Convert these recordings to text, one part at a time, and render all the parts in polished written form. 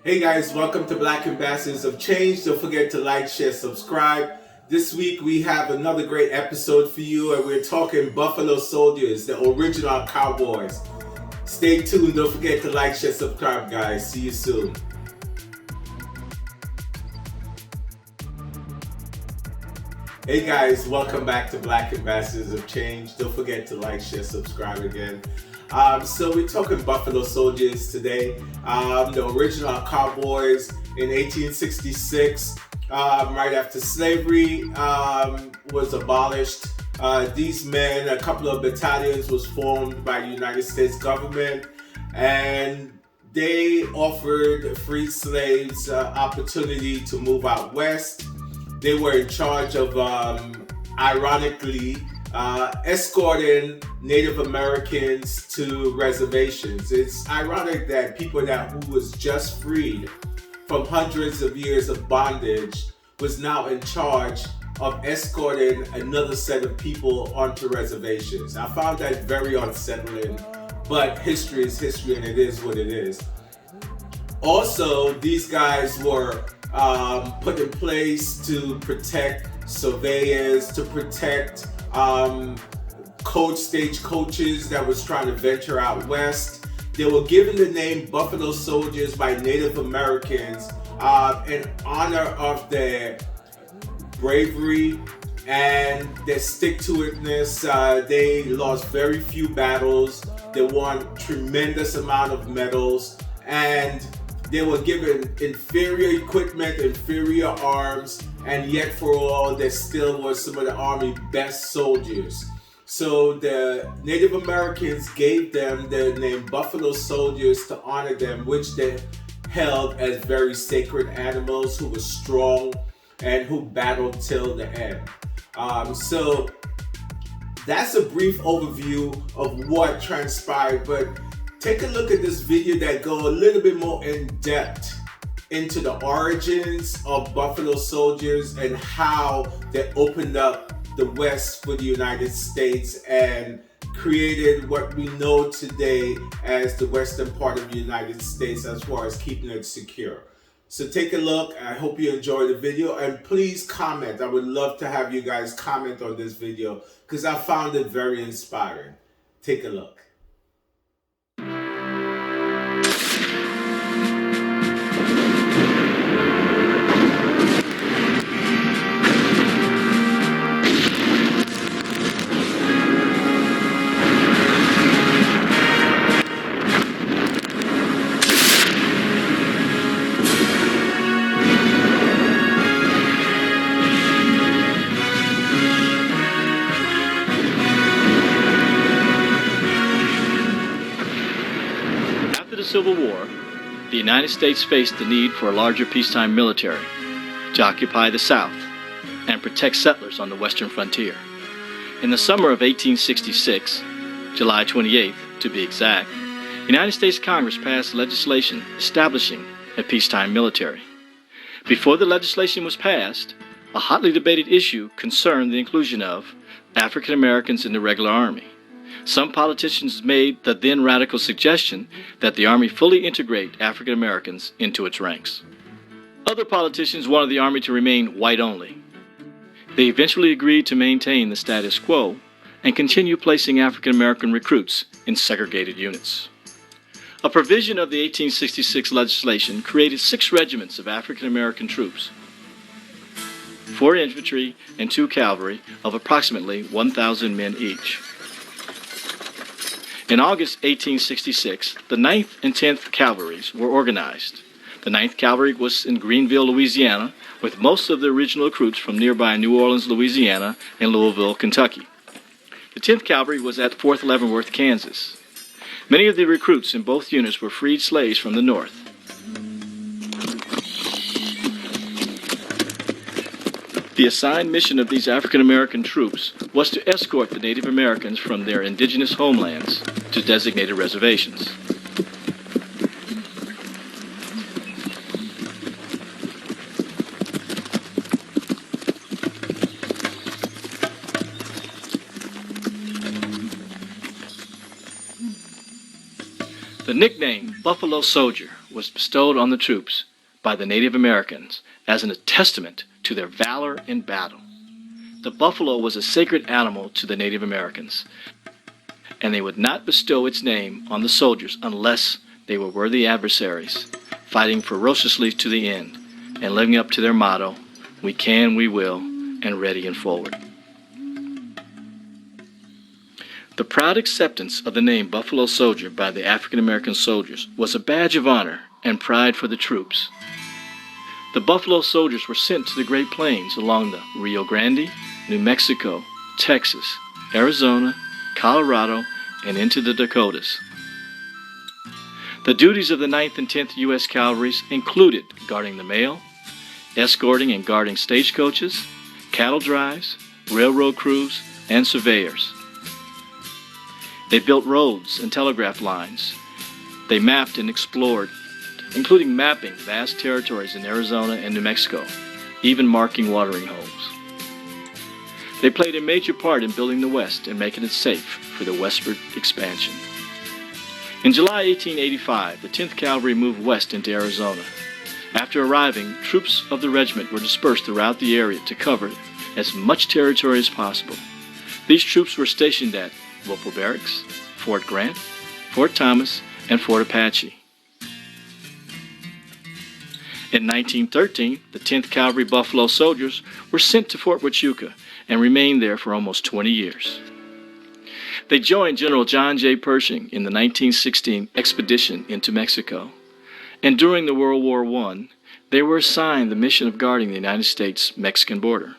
Hey guys, welcome to Black Ambassadors of Change. Don't forget to like, share, subscribe. This week we have another great episode for you, and we're talking Buffalo Soldiers, the original Cowboys. Stay tuned. Don't forget to like, share, subscribe, guys. See you soon. Hey guys, welcome back to Black Ambassadors of Change. Don't forget to like, share, subscribe again. So we're talking Buffalo Soldiers today. The original Cowboys in 1866, right after slavery was abolished. These men, a couple of battalions was formed by the United States government, and they offered free slaves opportunity to move out west. They were in charge of, ironically, escorting Native Americans to reservations. It's ironic that people who was just freed from hundreds of years of bondage was now in charge of escorting another set of people onto reservations. I found that very unsettling, but history is history and it is what it is. Also, these guys were put in place to protect surveyors, to protect stage coaches that was trying to venture out west. They were given the name Buffalo Soldiers by Native Americans in honor of their bravery and their stick-to-itness. They lost very few battles. They won tremendous amount of medals, and they were given inferior equipment, inferior arms, and yet for all, they still were some of the Army best soldiers. So the Native Americans gave them the name Buffalo Soldiers to honor them, which they held as very sacred animals who were strong and who battled till the end. So that's a brief overview of what transpired, but take a look at this video that go a little bit more in depth into the origins of Buffalo Soldiers and how they opened up the West for the United States and created what we know today as the western part of the United States as far as keeping it secure. So take a look. I hope you enjoy the video, and please comment. I would love to have you guys comment on this video because I found it very inspiring. Take a look. Civil War, the United States faced the need for a larger peacetime military to occupy the South and protect settlers on the western frontier. In the summer of 1866, July 28th to be exact, the United States Congress passed legislation establishing a peacetime military. Before the legislation was passed, a hotly debated issue concerned the inclusion of African Americans in the regular Army. Some politicians made the then radical suggestion that the Army fully integrate African Americans into its ranks. Other politicians wanted the Army to remain white only. They eventually agreed to maintain the status quo and continue placing African American recruits in segregated units. A provision of the 1866 legislation created 6 regiments of African American troops, 4 infantry and 2 cavalry of approximately 1,000 men each. In August 1866, the 9th and 10th Cavalries were organized. The 9th Cavalry was in Greenville, Louisiana, with most of the original recruits from nearby New Orleans, Louisiana, and Louisville, Kentucky. The 10th Cavalry was at Fort Leavenworth, Kansas. Many of the recruits in both units were freed slaves from the North. The assigned mission of these African American troops was to escort the Native Americans from their indigenous homelands to designated reservations. The nickname Buffalo Soldier was bestowed on the troops by the Native Americans as a testament to their valor in battle. The buffalo was a sacred animal to the Native Americans, and they would not bestow its name on the soldiers unless they were worthy adversaries, fighting ferociously to the end, and living up to their motto, "We can, we will, and ready and forward." The proud acceptance of the name Buffalo Soldier by the African American soldiers was a badge of honor and pride for the troops. The Buffalo Soldiers were sent to the Great Plains along the Rio Grande, New Mexico, Texas, Arizona, Colorado, and into the Dakotas. The duties of the 9th and 10th U.S. Cavalries included guarding the mail, escorting and guarding stagecoaches, cattle drives, railroad crews, and surveyors. They built roads and telegraph lines. They mapped and explored, including mapping vast territories in Arizona and New Mexico, even marking watering holes. They played a major part in building the West and making it safe for the westward expansion. In July 1885, the 10th Cavalry moved west into Arizona. After arriving, troops of the regiment were dispersed throughout the area to cover as much territory as possible. These troops were stationed at Whipple Barracks, Fort Grant, Fort Thomas, and Fort Apache. In 1913, the 10th Cavalry Buffalo Soldiers were sent to Fort Huachuca and remained there for almost 20 years. They joined General John J. Pershing in the 1916 expedition into Mexico, and during the World War I, they were assigned the mission of guarding the United States-Mexican border.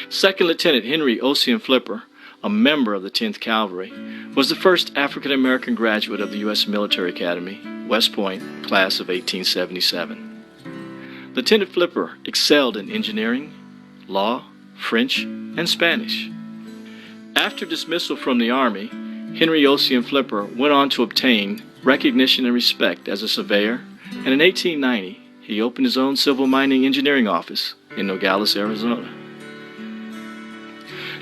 Second Lieutenant Henry Ossian Flipper, a member of the 10th Cavalry, was the first African-American graduate of the U.S. Military Academy, West Point, class of 1877. Lieutenant Flipper excelled in engineering, law, French, and Spanish. After dismissal from the Army, Henry Ossian Flipper went on to obtain recognition and respect as a surveyor, and in 1890, he opened his own civil mining engineering office in Nogales, Arizona.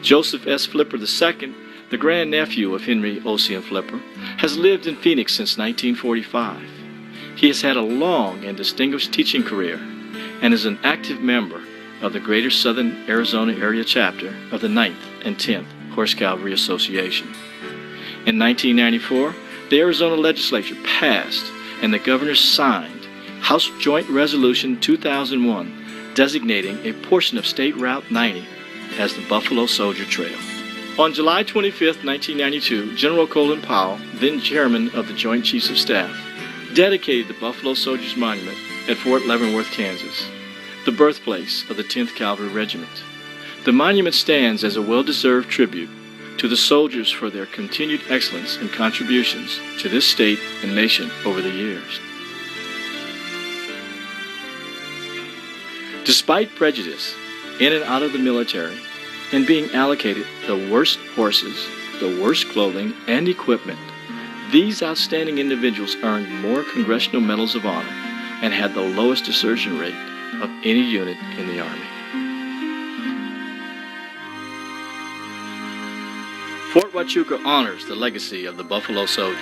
Joseph S. Flipper II, the grandnephew of Henry Ossian Flipper, has lived in Phoenix since 1945. He has had a long and distinguished teaching career and is an active member of the Greater Southern Arizona Area Chapter of the 9th and 10th Horse Cavalry Association. In 1994, the Arizona Legislature passed and the governor signed House Joint Resolution 2001 designating a portion of State Route 90 as the Buffalo Soldier Trail. On July 25, 1992, General Colin Powell, then chairman of the Joint Chiefs of Staff, dedicated the Buffalo Soldiers Monument at Fort Leavenworth, Kansas, the birthplace of the 10th Cavalry Regiment. The monument stands as a well-deserved tribute to the soldiers for their continued excellence and contributions to this state and nation over the years. Despite prejudice in and out of the military and being allocated the worst horses, the worst clothing and equipment, these outstanding individuals earned more Congressional Medals of Honor and had the lowest desertion rate of any unit in the Army. Fort Huachuca honors the legacy of the Buffalo Soldiers.